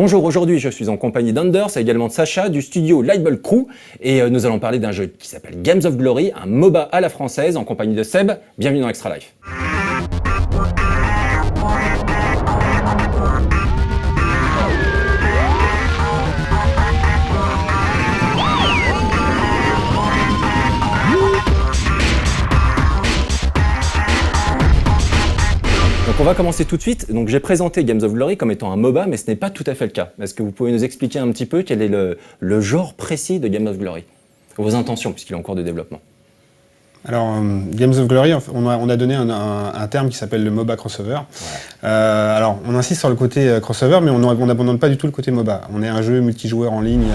Bonjour, aujourd'hui je suis en compagnie d'Anders et également de Sacha du studio Lightbulb Crew et nous allons parler d'un jeu qui s'appelle Games of Glory, un MOBA à la française en compagnie de Seb. Bienvenue dans Extra Life. Donc on va commencer tout de suite. Donc j'ai présenté Games of Glory comme étant un MOBA, mais ce n'est pas tout à fait le cas. Est-ce que vous pouvez nous expliquer un petit peu quel est le genre précis de Games of Glory? Vos intentions, puisqu'il est en cours de développement. Alors, Games of Glory, on a donné un terme qui s'appelle le MOBA crossover. Ouais. Alors, on insiste sur le côté crossover, mais on n'abandonne pas du tout le côté MOBA. On est un jeu multijoueur en ligne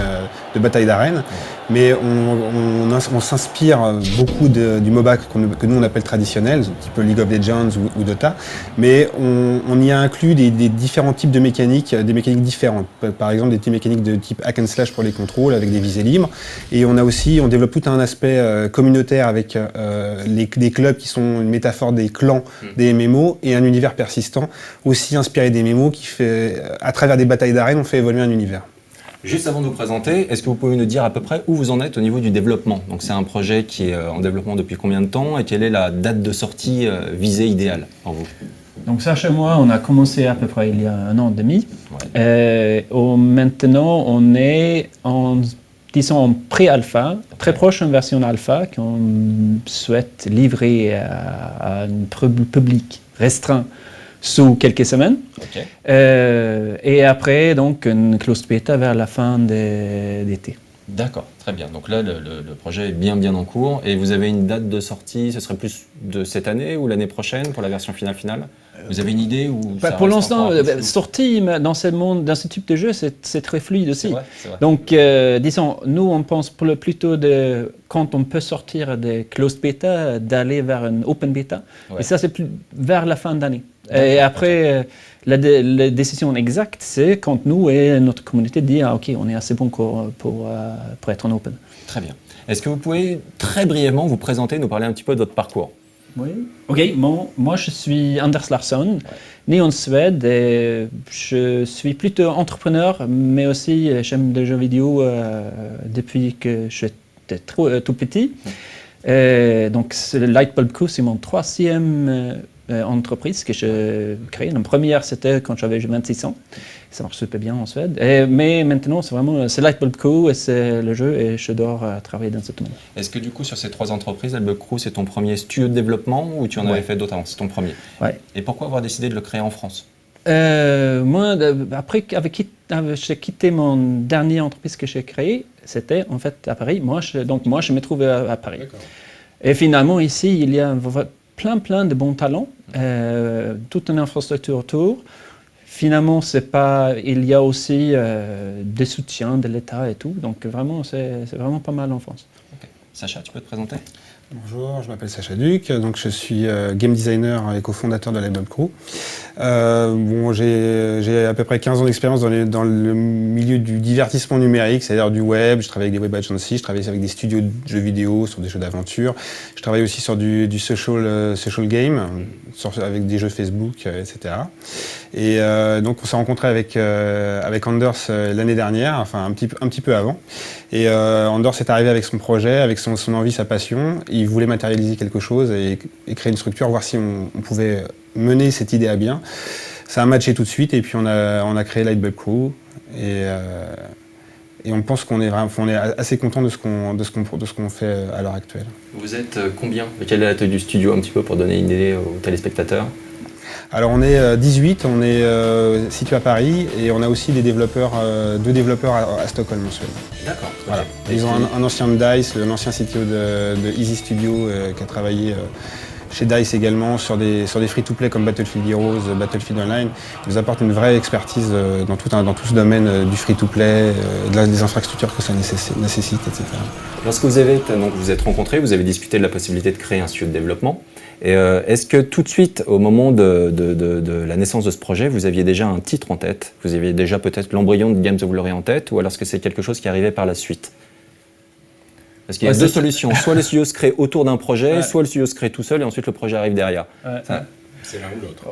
de bataille d'arène, mais on s'inspire beaucoup du MOBA que nous on appelle traditionnel, type League of Legends ou Dota, mais on y a inclus des différents types de mécaniques, des mécaniques différentes. Par exemple, des mécaniques de type hack and slash pour les contrôles avec des visées libres, et on développe tout un aspect communautaire avec des clubs qui sont une métaphore des clans des MMO et un univers persistant aussi inspiré des MMO qui fait, à travers des batailles d'arène, on fait évoluer un univers. Juste avant de vous présenter, est-ce que vous pouvez nous dire à peu près où vous en êtes au niveau du développement? Donc c'est un projet qui est en développement depuis combien de temps et quelle est la date de sortie visée idéale pour vous? Donc Sacha et moi, on a commencé à peu près il y a 1 an et demi. Ouais. Maintenant, on est en pré-alpha, très proche d'une version alpha qu'on souhaite livrer à un public restreint sous quelques semaines. Okay. Et après, donc, une closed beta vers la fin d'été. D'accord, très bien. Donc là, le projet est bien en cours. Et vous avez une date de sortie, ce serait plus de cette année ou l'année prochaine pour la version finale? Vous avez une idée ou pour l'instant, sortie dans ce type de jeu, c'est très fluide aussi. C'est vrai. Donc, disons, nous, on pense plutôt quand on peut sortir des closed beta, d'aller vers une open beta. Ouais. Et ça, c'est plus vers la fin d'année. Et après, la décision exacte, c'est quand nous et notre communauté disent « Ah, ok, on est assez bon pour être en open ». Très bien. Est-ce que vous pouvez très brièvement vous présenter, nous parler un petit peu de votre parcours? Oui. Ok, moi je suis Anders Larsson, né en Suède et je suis plutôt entrepreneur, mais aussi j'aime les jeux vidéo depuis que j'étais tout petit. Donc le Lightbulb Crew, c'est mon 3e entreprise que j'ai créée. La première, c'était quand j'avais 26 ans. Ça marche super bien en Suède. Mais maintenant, c'est Lightbulb Crew et c'est le jeu et je dois travailler dans ce domaine. Est-ce que du coup, sur ces 3 entreprises, Lightbulb Crew, c'est ton premier studio de développement ou tu en avais fait d'autres avant? C'est ton premier. Ouais. Et pourquoi avoir décidé de le créer en France? Moi, après, j'ai quitté mon dernière entreprise que j'ai créée, c'était en fait à Paris. Moi, je me trouvais à Paris. Et finalement, ici, il y a plein de bons talents, toute une infrastructure autour. Finalement, il y a aussi des soutiens de l'État et tout. Donc vraiment, c'est vraiment pas mal en France. Okay. Sacha, tu peux te présenter? Bonjour, je m'appelle Sacha Duc, donc je suis game designer et cofondateur de Lightbulb Crew. J'ai à peu près 15 ans d'expérience dans le milieu du divertissement numérique, c'est-à-dire du web. Je travaille avec des web agencies, je travaille avec des studios de jeux vidéo, sur des jeux d'aventure. Je travaille aussi sur du social game, avec des jeux Facebook, etc. Et donc on s'est rencontré avec Anders l'année dernière, enfin un petit peu avant. Et Anders est arrivé avec son projet, avec son envie, sa passion. Il voulait matérialiser quelque chose et créer une structure, voir si on pouvait mener cette idée à bien. Ça a matché tout de suite et puis on a créé Lightbulb Crew et on pense qu'on est assez content de ce qu'on fait à l'heure actuelle. Vous êtes combien? Quelle est la taille du studio un petit peu pour donner une idée aux téléspectateurs? Alors on est 18, on est situé à Paris et on a aussi deux développeurs à Stockholm en Suède. D'accord. Voilà. Okay. Ils ont un ancien de DICE, un ancien CTO de Easy Studio qui a travaillé chez DICE également sur des free-to-play comme Battlefield Heroes, Battlefield Online. Ils nous apportent une vraie expertise dans tout ce domaine du free-to-play, des infrastructures que ça nécessite, etc. Lorsque vous êtes rencontrés, vous avez discuté de la possibilité de créer un studio de développement. Est-ce que tout de suite, au moment de la naissance de ce projet, vous aviez déjà un titre en tête? Vous aviez déjà peut-être l'embryon de Games of Glory en tête? Ou alors est-ce que c'est quelque chose qui arrivait par la suite? Parce qu'il y a deux solutions. Soit le studio se crée autour d'un projet, soit le studio se crée tout seul et ensuite le projet arrive derrière. C'est l'un ou l'autre.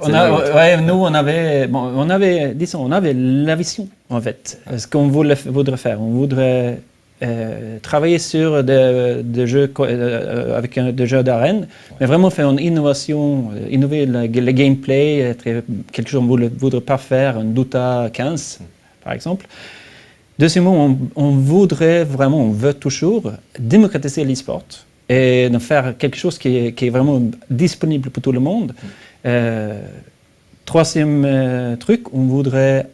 On avait la vision, en fait. Ce qu'on voudrait faire. On voudrait travailler sur des jeux avec des jeux d'arène, mais vraiment faire une innovation, innover le gameplay, quelque chose qu'on ne voudrait pas faire, un Dota 15, par exemple. Deuxièmement, on veut toujours démocratiser l'e-sport et de faire quelque chose qui est vraiment disponible pour tout le monde. Troisième truc, on voudrait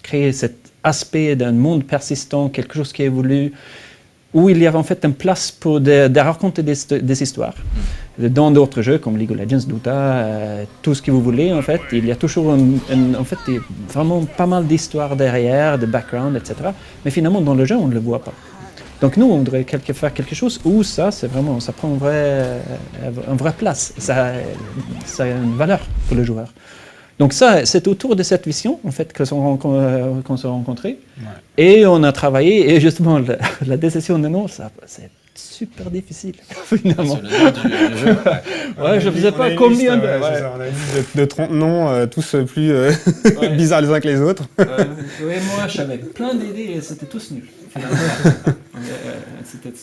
créer cet aspect d'un monde persistant, quelque chose qui évolue, où il y a en fait une place pour de raconter des histoires. Dans d'autres jeux comme League of Legends, Dota, tout ce que vous voulez, en fait, il y a toujours vraiment pas mal d'histoires derrière, de background, etc. Mais finalement, dans le jeu, on ne le voit pas. Donc nous, on voudrait faire quelque chose où ça prend une vraie place. Ça a une valeur pour le joueur. Donc ça, c'est autour de cette vision, en fait, qu'on s'est rencontrés. Ouais. Et on a travaillé, et justement, la décision de nom, c'est super difficile, finalement. C'est le nom du jeu. Ouais, je ne sais pas combien de... On a dit de 30 noms, tous plus bizarres les uns que les autres. Moi, j'avais plein d'idées, et c'était tous nuls.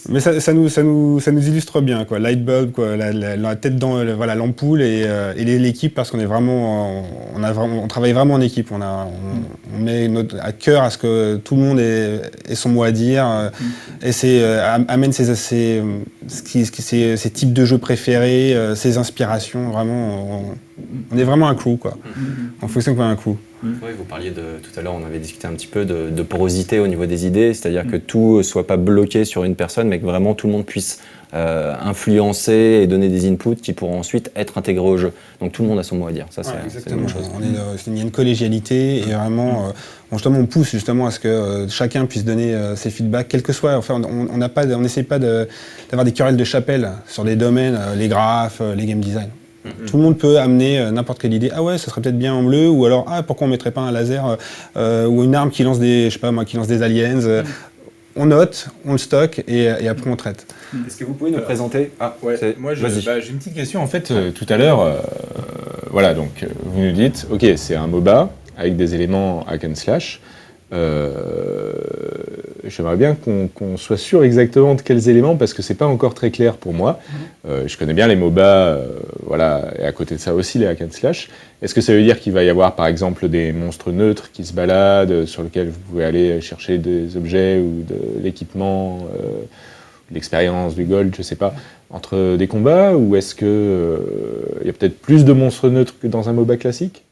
Mais ça nous illustre bien, quoi. Lightbulb, quoi, la tête dans l'ampoule et l'équipe, parce qu'on est vraiment, on travaille vraiment en équipe. On met à cœur à ce que tout le monde ait son mot à dire et amène ses types de jeux préférés, ses inspirations. Vraiment, on est vraiment un crew, quoi. On fonctionne comme un crew. Oui, vous parliez tout à l'heure, on avait discuté un petit peu de porosité au niveau des idées, c'est-à-dire que tout ne soit pas bloqué sur une personne, mais que vraiment tout le monde puisse influencer et donner des inputs qui pourront ensuite être intégrés au jeu. Donc tout le monde a son mot à dire, ça c'est une bonne chose. Il y a une collégialité et vraiment, justement, on pousse justement à ce que chacun puisse donner ses feedbacks, quel que soit. Enfin, on n'essaie pas d'avoir des querelles de chapelle sur des domaines, les graphes, les game design. Tout le monde peut amener n'importe quelle idée. Ah ouais, ça serait peut-être bien en bleu, ou alors pourquoi on mettrait pas un laser ou une arme qui lance des aliens. On note, on le stocke et après on traite. Est-ce que vous pouvez nous présenter Moi, j'ai une petite question. En fait, tout à l'heure, donc vous nous dites, ok, c'est un MOBA avec des éléments hack and slash. J'aimerais bien qu'on soit sûr exactement de quels éléments, parce que c'est pas encore très clair pour moi. Je connais bien les MOBA, et à côté de ça aussi les hack and slash. Est-ce que ça veut dire qu'il va y avoir par exemple des monstres neutres qui se baladent, sur lesquels vous pouvez aller chercher des objets ou de l'équipement, de l'expérience, du gold, je sais pas, entre des combats, ou est-ce que y a peut-être plus de monstres neutres que dans un MOBA classique ?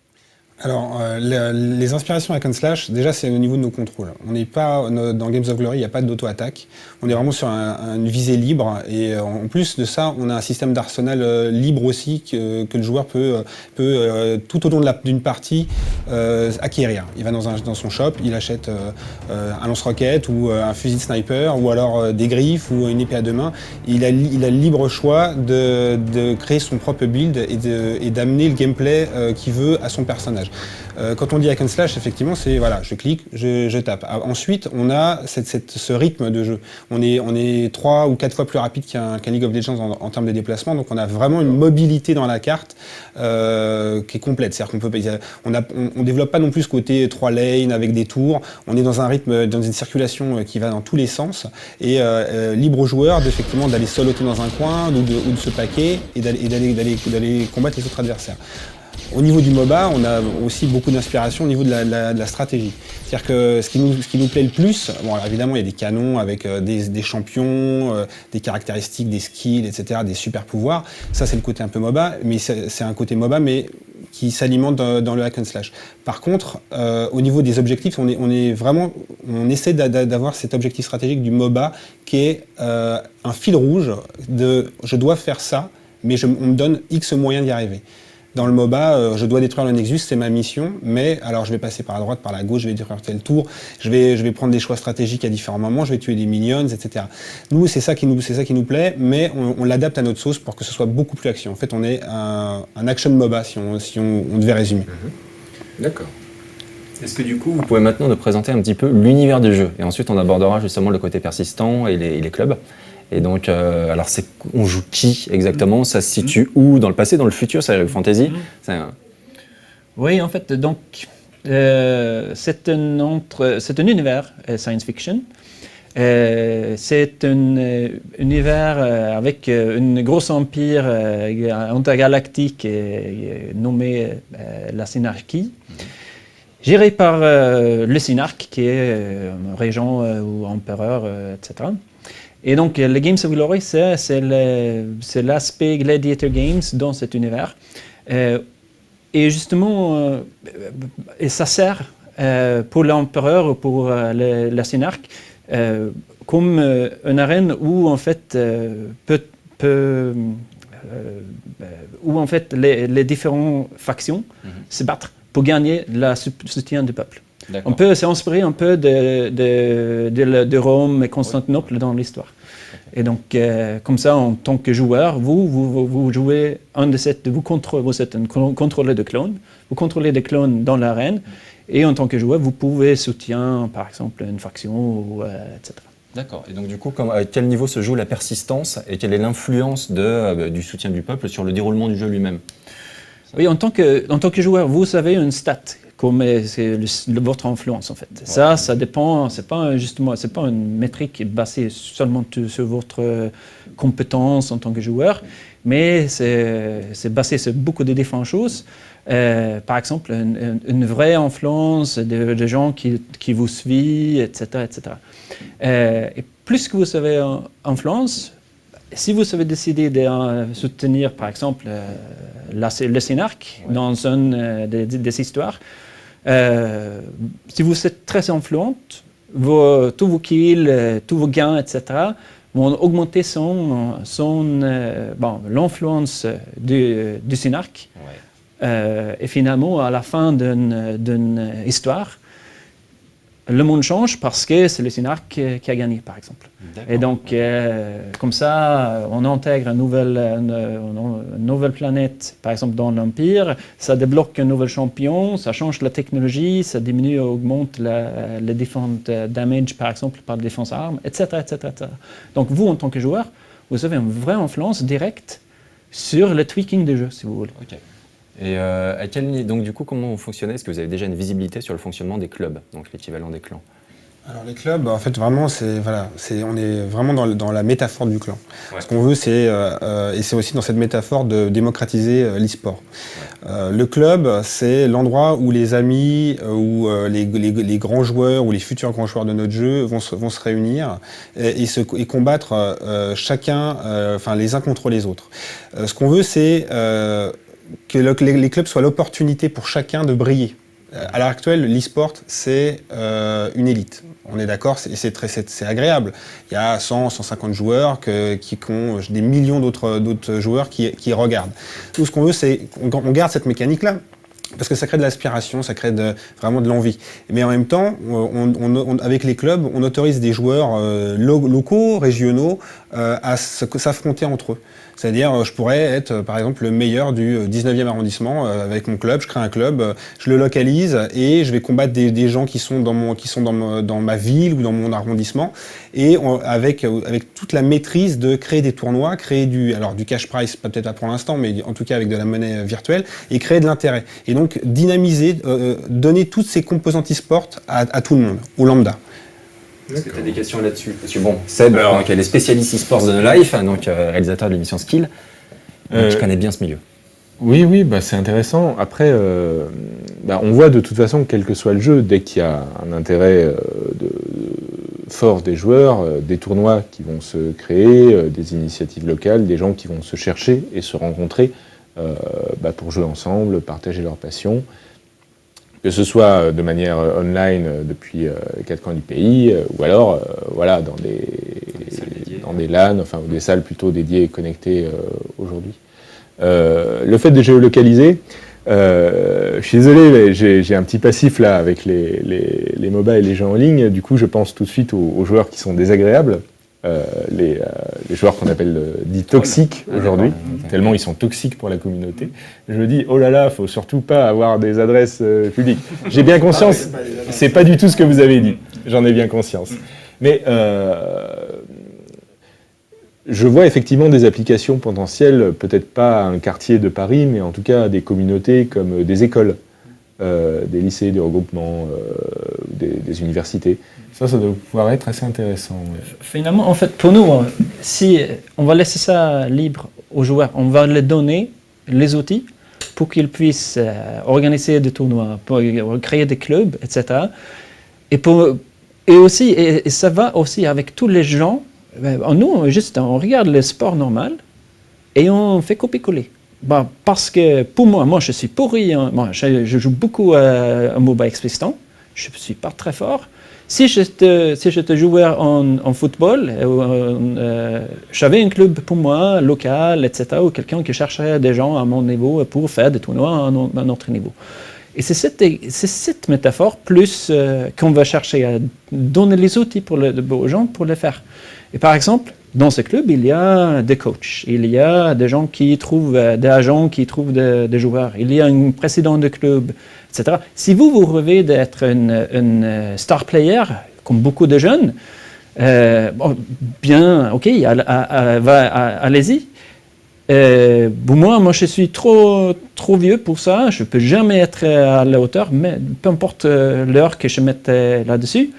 Alors, les inspirations hack and slash, déjà, c'est au niveau de nos contrôles. On n'est pas, dans Games of Glory, il n'y a pas d'auto-attaque. On est vraiment sur une visée libre. Et en plus de ça, on a un système d'arsenal libre aussi que le joueur peut tout au long d'une partie, acquérir. Il va dans son shop, il achète un lance-roquette ou un fusil de sniper, ou alors des griffes ou une épée à deux mains. Il a le libre choix de créer son propre build et d'amener le gameplay qu'il veut à son personnage. Quand on dit hack and slash, effectivement, c'est je clique, je tape. Ensuite, on a ce rythme de jeu. On est 3 ou 4 fois plus rapide qu'un League of Legends en termes de déplacement, donc on a vraiment une mobilité dans la carte qui est complète. C'est-à-dire on développe pas non plus ce côté 3 lanes avec des tours. On est dans un rythme, dans une circulation qui va dans tous les sens et libre au joueur effectivement d'aller soloter dans un coin ou de se paquer et d'aller combattre les autres adversaires. Au niveau du MOBA, on a aussi beaucoup d'inspiration au niveau de la stratégie. C'est-à-dire que ce qui nous plaît le plus, alors évidemment il y a des canons avec des champions, des caractéristiques, des skills, etc., des super pouvoirs. Ça c'est le côté un peu MOBA, mais c'est un côté MOBA mais qui s'alimente dans le hack and slash. Par contre, au niveau des objectifs, on essaie d'avoir cet objectif stratégique du MOBA qui est un fil rouge de je dois faire ça, mais on me donne X moyens d'y arriver. Dans le MOBA, je dois détruire le Nexus, c'est ma mission, mais alors je vais passer par la droite, par la gauche, je vais détruire tel tour, je vais prendre des choix stratégiques à différents moments, je vais tuer des minions, etc. Nous, c'est ça qui nous plaît, mais on l'adapte à notre sauce pour que ce soit beaucoup plus action. En fait, on est un action MOBA, si on devait résumer. D'accord. Est-ce que du coup, vous pouvez maintenant nous présenter un petit peu l'univers du jeu, et ensuite on abordera justement le côté persistant et les clubs. Et donc, alors on joue qui exactement? Ça se situe où? Dans le passé, dans le futur? C'est fantasy? Oui, en fait, donc, c'est un univers science fiction. C'est un univers avec un gros empire intergalactique nommé la Synarchie, géré par le Synarque, qui est un régent ou empereur, etc. Et donc, les Games of Glory, c'est l'aspect Gladiator Games dans cet univers. Et justement, et ça sert pour l'empereur ou pour la Synarque comme une arène où en fait, où en fait les différentes factions se battent pour gagner le soutien du peuple. On peut s'inspirer un peu de Rome et Constantinople dans l'histoire. Et donc, comme ça, en tant que joueur, vous jouez un de ces, vous êtes un contrôleur de clones, vous contrôlez des clones dans l'arène, et en tant que joueur, vous pouvez soutenir, par exemple, une faction, etc. D'accord. Et donc, du coup, à quel niveau se joue la persistance et quelle est l'influence du soutien du peuple sur le déroulement du jeu lui-même? Oui, en tant que joueur, vous avez une stat, comme c'est votre influence en fait. Ouais. Ça dépend, c'est pas une métrique basée seulement sur votre compétence en tant que joueur, mais c'est basé sur beaucoup de différentes choses. Par exemple, une vraie influence de gens qui vous suivent, etc. etc. Et plus que vous avez influence, si vous avez décidé de soutenir, par exemple, le Synarque dans une des histoires, si vous êtes très influente, tous vos kills, tous vos gains, etc., vont augmenter l'influence du Synarque. Ouais. Et finalement, à la fin d'une histoire, le monde change parce que c'est le Synarque qui a gagné, par exemple. Et donc, comme ça, on intègre une nouvelle planète, par exemple, dans l'Empire, ça débloque un nouvel champion, ça change la technologie, ça diminue, augmente les différents damage, par exemple, par la défense armes, etc., etc., etc. Donc, vous, en tant que joueur, vous avez une vraie influence directe sur le tweaking du jeu, si vous voulez. Okay. Et donc du coup, comment vous fonctionnez? Est-ce que vous avez déjà une visibilité sur le fonctionnement des clubs, donc l'équivalent des clans? Alors les clubs, en fait, vraiment, on est vraiment dans la métaphore du clan. Ouais. Ce qu'on veut, et c'est aussi dans cette métaphore de démocratiser l'e-sport. Ouais. Le club, c'est l'endroit où les amis, où les grands joueurs ou les futurs grands joueurs de notre jeu vont se réunir et combattre chacun, les uns contre les autres. Ce qu'on veut, c'est que les clubs soient l'opportunité pour chacun de briller. À l'heure actuelle, l'e-sport, c'est une élite. On est d'accord, c'est agréable. Il y a 100, 150 joueurs qui ont des millions d'autres joueurs qui regardent. Tout ce qu'on veut, c'est qu'on garde cette mécanique-là. Parce que ça crée de l'aspiration, ça crée vraiment de l'envie. Mais en même temps, avec les clubs, on autorise des joueurs locaux, régionaux, à s'affronter entre eux. C'est-à-dire, je pourrais être, par exemple, le meilleur du 19e arrondissement avec mon club. Je crée un club, je le localise et je vais combattre des gens qui sont dans ma ville ou dans mon arrondissement. Et avec toute la maîtrise de créer des tournois, créer du cash prize, peut-être pas pour l'instant, mais en tout cas avec de la monnaie virtuelle, et créer de l'intérêt. Et donc, dynamiser, donner toutes ces composantes e-sport à tout le monde, au lambda. Est-ce que tu as des questions là-dessus? Parce que bon, Seb, elle est spécialiste e-sports de No Life, donc réalisateur de l'émission Skill, qui connaît bien ce milieu. Oui, c'est intéressant. Après, on voit de toute façon, quel que soit le jeu, dès qu'il y a un intérêt fort des joueurs, des tournois qui vont se créer, des initiatives locales, des gens qui vont se chercher et se rencontrer pour jouer ensemble, partager leur passion. Que ce soit de manière online depuis les quatre coins du pays, ou alors dans des LAN, ou des salles plutôt dédiées et connectées aujourd'hui. Le fait de géolocaliser, je suis désolé, j'ai un petit passif là avec les MOBA et les jeux en ligne, du coup je pense tout de suite aux joueurs qui sont désagréables. Les joueurs qu'on appelle dits toxiques aujourd'hui, tellement ils sont toxiques pour la communauté. Je me dis, oh là là, faut surtout pas avoir des adresses publiques. J'ai bien conscience, c'est pas du tout ce que vous avez dit, j'en ai bien conscience. Mais je vois effectivement des applications potentielles, peut-être pas à un quartier de Paris, mais en tout cas à des communautés comme des écoles, des lycées, des regroupements, des universités. Ça doit pouvoir être assez intéressant. Ouais. Finalement, en fait, pour nous, si on va laisser ça libre aux joueurs, on va leur donner les outils pour qu'ils puissent organiser des tournois, pour créer des clubs, etc. Et ça va aussi avec tous les gens. Nous, juste, on regarde le sport normal et on fait copier-coller. Bon, parce que pour moi, je suis pourri. Moi, je joue beaucoup à MOBA X-Piston. Je ne suis pas très fort. Si j'étais joueur en football, j'avais un club pour moi, local, etc., ou quelqu'un qui cherchait des gens à mon niveau pour faire des tournois à un autre niveau. Et c'est cette métaphore, plus qu'on va chercher à donner les outils aux gens pour le faire. Et par exemple, dans ce club, il y a des coachs, il y a des gens qui trouvent, des agents qui trouvent des joueurs, il y a un président de club, etc. Si vous rêvez d'être une star player, comme beaucoup de jeunes, bien, ok, allez-y. Moi, je suis trop vieux pour ça, je ne peux jamais être à la hauteur, mais peu importe l'heure que je mette là-dessus.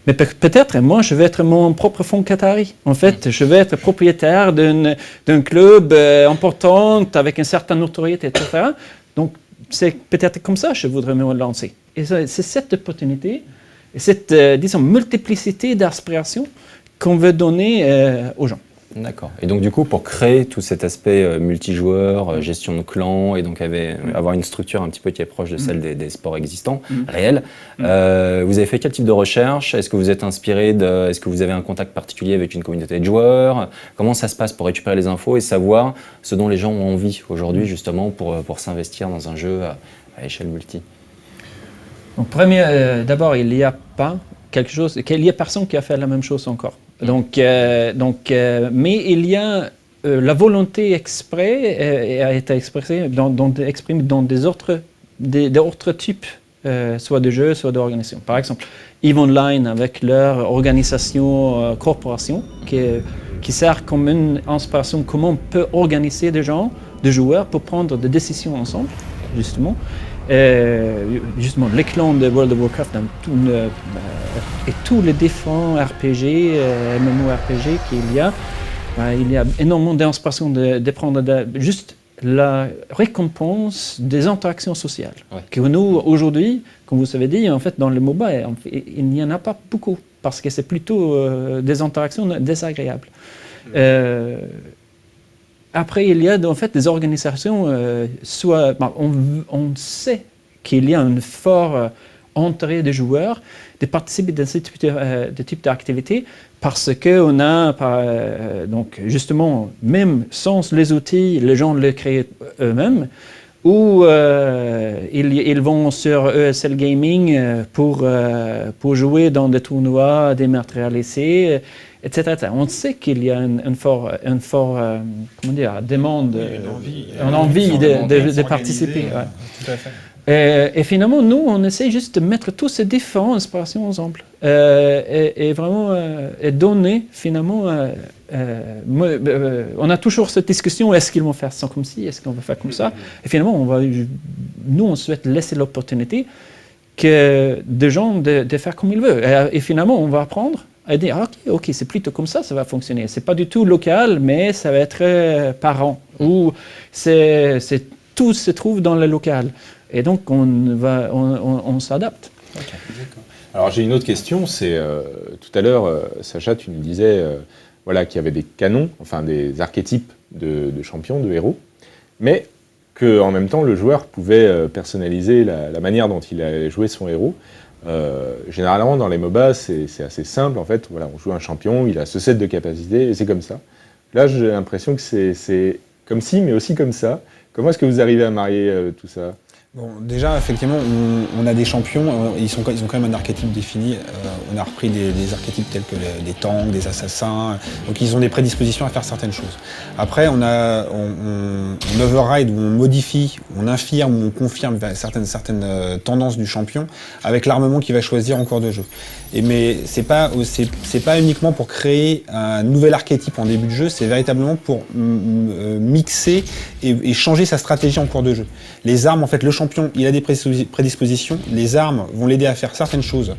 Mais peut-être, moi, je vais être mon propre fonds Qatari. En fait, je vais être propriétaire d'un club important, avec une certaine notoriété, etc. Donc, c'est peut-être comme ça que je voudrais me lancer. Et c'est cette opportunité, et cette, disons, multiplicité d'aspirations qu'on veut donner aux gens. D'accord. Et donc du coup, pour créer tout cet aspect multijoueur, gestion de clans, et donc avoir une structure un petit peu qui est proche de celle des sports existants, réels, vous avez fait quel type de recherche? Est-ce que vous êtes inspiré est-ce que vous avez un contact particulier avec une communauté de joueurs? Comment ça se passe pour récupérer les infos et savoir ce dont les gens ont envie aujourd'hui justement pour s'investir dans un jeu à échelle multi? Donc, d'abord, il n'y a pas quelque chose, il n'y a personne qui a fait la même chose encore. Donc, mais il y a la volonté exprès a été exprimée dans des autres types, soit de jeux, soit d'organisations. Par exemple, EVE Online avec leur organisation corporation qui sert comme une inspiration comment on peut organiser des gens, des joueurs pour prendre des décisions ensemble, justement. Justement, les clans de World of Warcraft et tous les différents RPG, MMORPG qu'il y a, il y a énormément d'inspiration de prendre juste la récompense des interactions sociales. Ouais. Que nous, aujourd'hui, comme vous avez dit, en fait, dans le MOBA, il n'y en a pas beaucoup, parce que c'est plutôt des interactions désagréables. Après, il y a en fait des organisations, on sait qu'il y a une forte entrée de joueurs de participer à ce type d'activité parce qu'on a, donc justement, même sans les outils, les gens les créent eux-mêmes, ou ils vont sur ESL Gaming pour jouer dans des tournois dématérialisés, etc. On sait qu'il y a une forte demande, une envie de participer. Ouais. Tout à fait. Et finalement, nous, on essaie juste de mettre tous ces différentes inspirations ensemble et vraiment donner, finalement, on a toujours cette discussion, est-ce qu'ils vont faire ça comme ci, est-ce qu'on va faire comme ça? Et finalement, on souhaite laisser l'opportunité de gens de faire comme ils veulent. Et finalement, on va apprendre à dire, ok, c'est plutôt comme ça va fonctionner. C'est pas du tout local, mais ça va être par an. Ou tout se trouve dans le local. Et donc, on s'adapte. Okay. Alors, j'ai une autre question. C'est tout à l'heure, Sacha, tu nous disais qu'il y avait des canons, enfin des archétypes de champions, de héros, mais qu'en même temps, le joueur pouvait personnaliser la manière dont il allait jouer son héros. Généralement, dans les MOBA, c'est assez simple. En fait, on joue un champion, il a ce set de capacités, et c'est comme ça. Là, j'ai l'impression que c'est comme ci, mais aussi comme ça. Comment est-ce que vous arrivez à marier tout ça ? Bon, déjà, effectivement, on a des champions, ils ont quand même un archétype défini. On a repris des archétypes tels que des tanks, des assassins, donc ils ont des prédispositions à faire certaines choses. Après, on override, où on modifie, on infirme, on confirme certaines tendances du champion avec l'armement qu'il va choisir en cours de jeu. Mais c'est pas uniquement pour créer un nouvel archétype en début de jeu, c'est véritablement pour mixer et changer sa stratégie en cours de jeu. Les armes, en fait, le champion, il a des prédispositions, les armes vont l'aider à faire certaines choses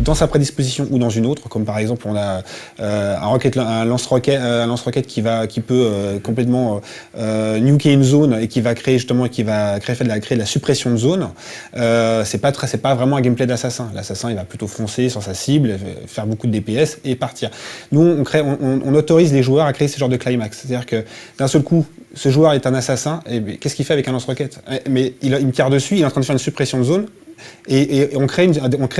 dans sa prédisposition ou dans une autre, comme par exemple on a un lance-roquette qui peut complètement nuker une zone et qui va créer de la suppression de zone. C'est pas vraiment un gameplay d'assassin. L'assassin, il va plutôt foncer sur sa cible, faire beaucoup de DPS et partir. Nous, on autorise les joueurs à créer ce genre de climax. C'est-à-dire que d'un seul coup, ce joueur est un assassin, et qu'est-ce qu'il fait avec un lance-roquette? Mais il me tire dessus, il est en train de faire une suppression de zone, et on crée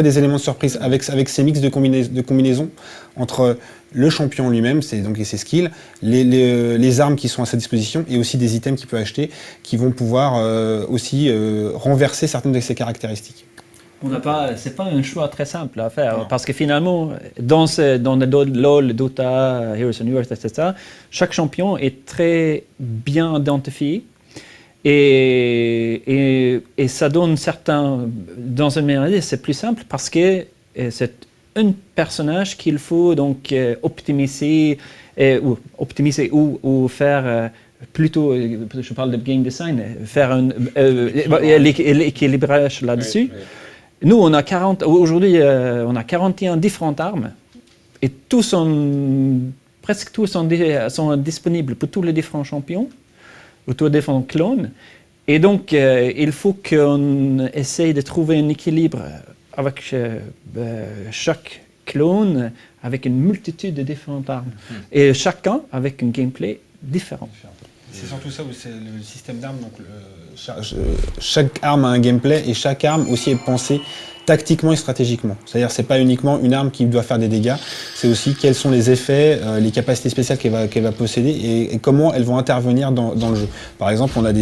des éléments de surprise avec ces mix de combinaisons entre le champion lui-même, et ses skills, les armes qui sont à sa disposition, et aussi des items qu'il peut acheter, qui vont pouvoir aussi renverser certaines de ses caractéristiques. C'est pas un choix très simple à faire, non. Parce que finalement, dans le LoL, Dota, Heroes of New Earth, etc., chaque champion est très bien identifié et ça donne dans une meilleure c'est plus simple parce que c'est un personnage qu'il faut donc optimiser ou faire plutôt, je parle de game design, faire l'équilibrage là-dessus. Oui. Nous, aujourd'hui, on a 41 différentes armes et presque tous sont disponibles pour tous les différents champions, ou tous les différents clones. Et donc, il faut qu'on essaye de trouver un équilibre avec chaque clone, avec une multitude de différentes armes. Et chacun avec un gameplay différent. C'est surtout ça où c'est le système d'armes. Donc chaque arme a un gameplay et chaque arme aussi est pensée tactiquement et stratégiquement. C'est-à-dire c'est pas uniquement une arme qui doit faire des dégâts, c'est aussi quels sont les effets, les capacités spéciales qu'elle va posséder et comment elles vont intervenir dans le jeu. Par exemple, on a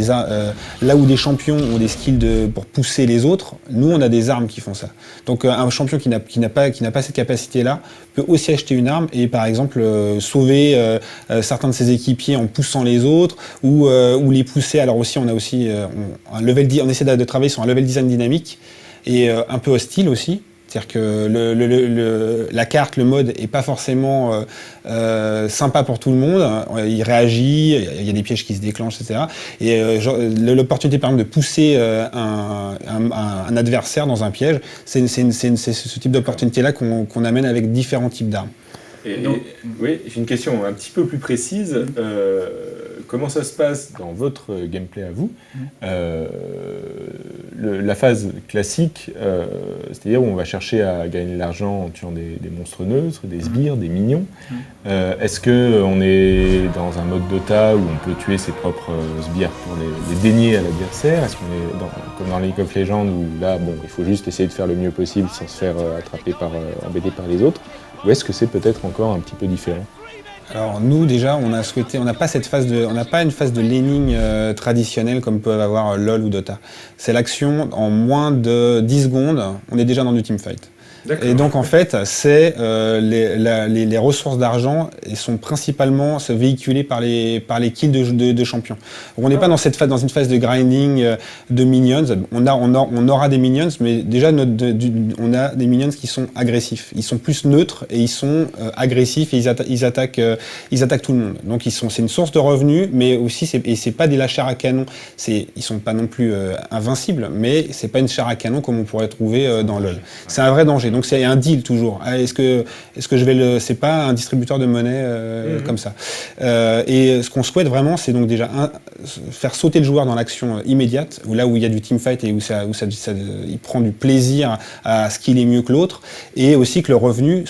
là où des champions ont des skills pour pousser les autres, nous on a des armes qui font ça. Donc un champion qui n'a pas cette capacité-là peut aussi acheter une arme et par exemple sauver certains de ses équipiers en poussant les autres ou les pousser. Alors aussi on essaie de travailler sur un level design dynamique et un peu hostile aussi. C'est-à-dire que la carte, le mode est pas forcément sympa pour tout le monde. Il réagit, il y a des pièges qui se déclenchent, etc. Et l'opportunité par exemple de pousser un adversaire dans un piège, c'est ce type d'opportunité-là qu'on amène avec différents types d'armes. Oui, j'ai une question un petit peu plus précise. Comment ça se passe dans votre gameplay à vous? La phase classique, c'est-à-dire où on va chercher à gagner de l'argent en tuant des monstres neutres, des sbires, des minions. Est-ce qu'on est dans un mode Dota où on peut tuer ses propres sbires pour les dénier à l'adversaire? Est-ce qu'on est comme dans League of Legends où là, il faut juste essayer de faire le mieux possible sans se faire embêter par les autres? Ou est-ce que c'est peut-être encore un petit peu différent? Alors nous déjà, on n'a pas une phase de laning traditionnelle comme peuvent avoir LoL ou Dota. C'est l'action en moins de 10 secondes, on est déjà dans du teamfight. Et donc en fait, c'est les ressources d'argent sont principalement véhiculées par les kills de champions. Donc on n'est pas dans une phase de grinding de minions. On aura des minions, mais déjà on a des minions qui sont agressifs. Ils sont plus neutres et ils sont agressifs et ils attaquent tout le monde. Donc c'est une source de revenus, mais aussi c'est pas des chars à canon. Ils sont pas non plus invincibles, mais c'est pas une char à canon comme on pourrait trouver dans LoL. C'est un vrai danger. Donc c'est un deal toujours. Est-ce que c'est pas un distributeur de monnaie comme ça. Et ce qu'on souhaite vraiment, c'est donc déjà faire sauter le joueur dans l'action immédiate, là où il y a du teamfight et où il prend du plaisir à ce qu'il est mieux que l'autre, et aussi que le revenu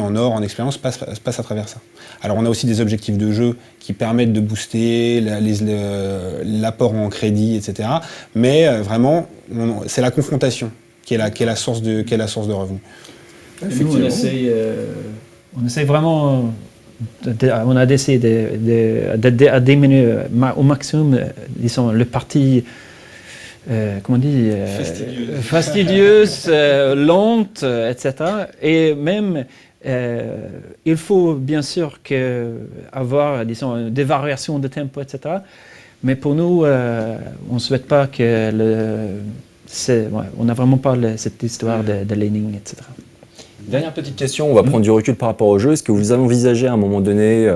en or, en expérience, passe à travers ça. Alors on a aussi des objectifs de jeu qui permettent de booster l'apport en crédit, etc. Mais vraiment, c'est la confrontation qui est la source de revenus. Nous, on essaie vraiment, on a essayé de diminuer au maximum, disons, le parti comment on dit, fastidieuse, lente, etc. Et même, il faut bien sûr avoir, disons, des variations de tempo, etc. Mais pour nous, on ne souhaite pas que on n'a vraiment pas cette histoire de laning, etc. Dernière petite question, on va prendre du recul par rapport au jeu. Est-ce que vous envisagez à un moment donné,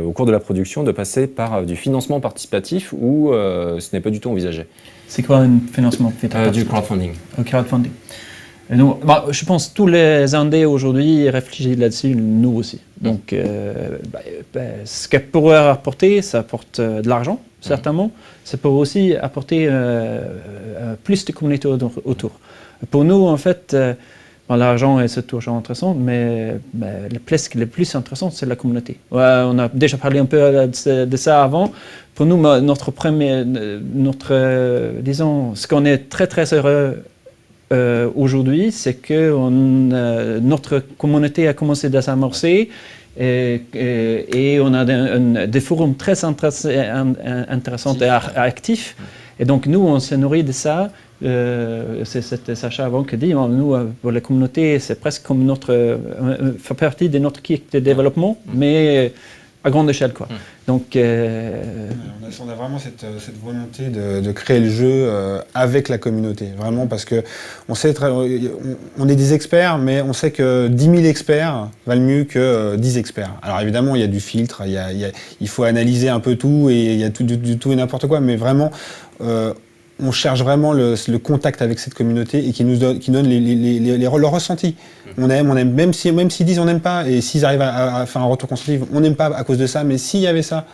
au cours de la production, de passer par du financement participatif ou ce n'est pas du tout envisagé? C'est quoi un financement participatif? Du crowdfunding. Crowdfunding. Et nous, je pense que tous les indés aujourd'hui réfléchissent là-dessus, nous aussi. Donc, ce qu'elle pourrait apporter, ça apporte de l'argent, certainement. Ça peut aussi apporter plus de communauté autour. Pour nous, en fait, l'argent est toujours intéressant, mais le plus intéressant, c'est la communauté. On a déjà parlé un peu de ça avant. Pour nous, disons, ce qu'on est très très heureux aujourd'hui, c'est que notre communauté a commencé à s'amorcer et on a des forums très intéressants et actifs. Et donc nous, on se nourrit de ça. C'est Sacha avant qui dit, nous, pour la communauté, c'est presque comme fait partie de notre kit de développement, mais à grande échelle, quoi. Donc, on a vraiment cette volonté de créer le jeu avec la communauté, vraiment, parce que on est des experts, mais on sait que 10 000 experts valent mieux que 10 experts. Alors évidemment, il y a du filtre, il faut analyser un peu tout, et il y a du tout et n'importe quoi, mais vraiment, on cherche vraiment le contact avec cette communauté et qui donne leurs ressentis. On aime, même s'ils disent on n'aime pas, et s'ils arrivent à faire un retour constructif, on n'aime pas à cause de ça, mais s'il y avait ça,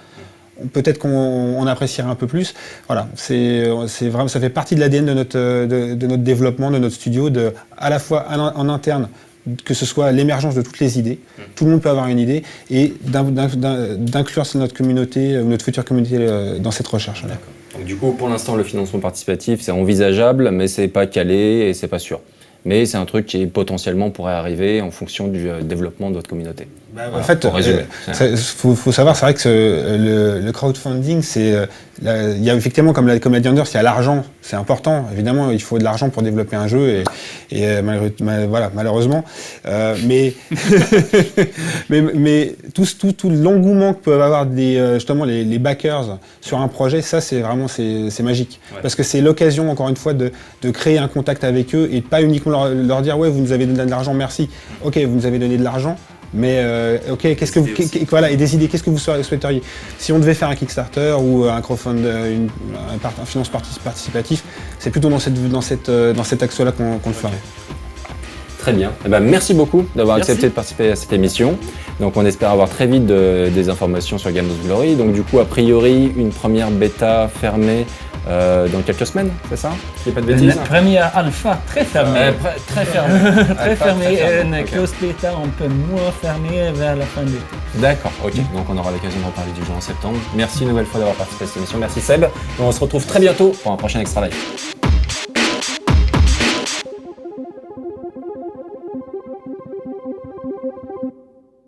peut-être qu'on apprécierait un peu plus. Voilà, c'est vraiment, ça fait partie de l'ADN de notre développement, de notre studio, à la fois en interne, que ce soit l'émergence de toutes les idées, tout le monde peut avoir une idée, et d'inclure notre communauté, notre future communauté dans cette recherche. D'accord. Donc, du coup, pour l'instant, le financement participatif, c'est envisageable, mais c'est pas calé et c'est pas sûr. Mais c'est un truc qui potentiellement pourrait arriver en fonction du développement de votre communauté. En fait, faut savoir, c'est vrai que le crowdfunding, il y a effectivement, comme l'a dit Anders, il y a l'argent, c'est important. Évidemment, il faut de l'argent pour développer un jeu, et voilà, malheureusement. Mais tout l'engouement que peuvent avoir justement les backers sur un projet, ça, c'est vraiment c'est magique. Ouais. Parce que c'est l'occasion, encore une fois, de créer un contact avec eux et pas uniquement leur dire ouais, vous nous avez donné de l'argent, merci. Ok, vous nous avez donné de l'argent. Mais ok, voilà, et des idées, qu'est-ce que vous souhaiteriez? Si on devait faire un Kickstarter ou un crowdfund, un finance participatif, c'est plutôt dans cet axe-là qu'on le ferait. Très bien. Eh ben, merci beaucoup d'avoir accepté de participer à cette émission. Donc on espère avoir très vite des informations sur Games of Glory. Donc du coup, a priori, une première bêta fermée dans quelques semaines, c'est ça? Je dis pas de bêtises. Une première alpha très fermée. Très fermée. Une close bêta un peu moins fermée vers la fin de l'été. D'accord, ok. Donc on aura l'occasion de reparler du jeu en septembre. Merci une nouvelle fois d'avoir participé à cette émission. Merci Seb. Et on se retrouve très bientôt pour un prochain Extra Life.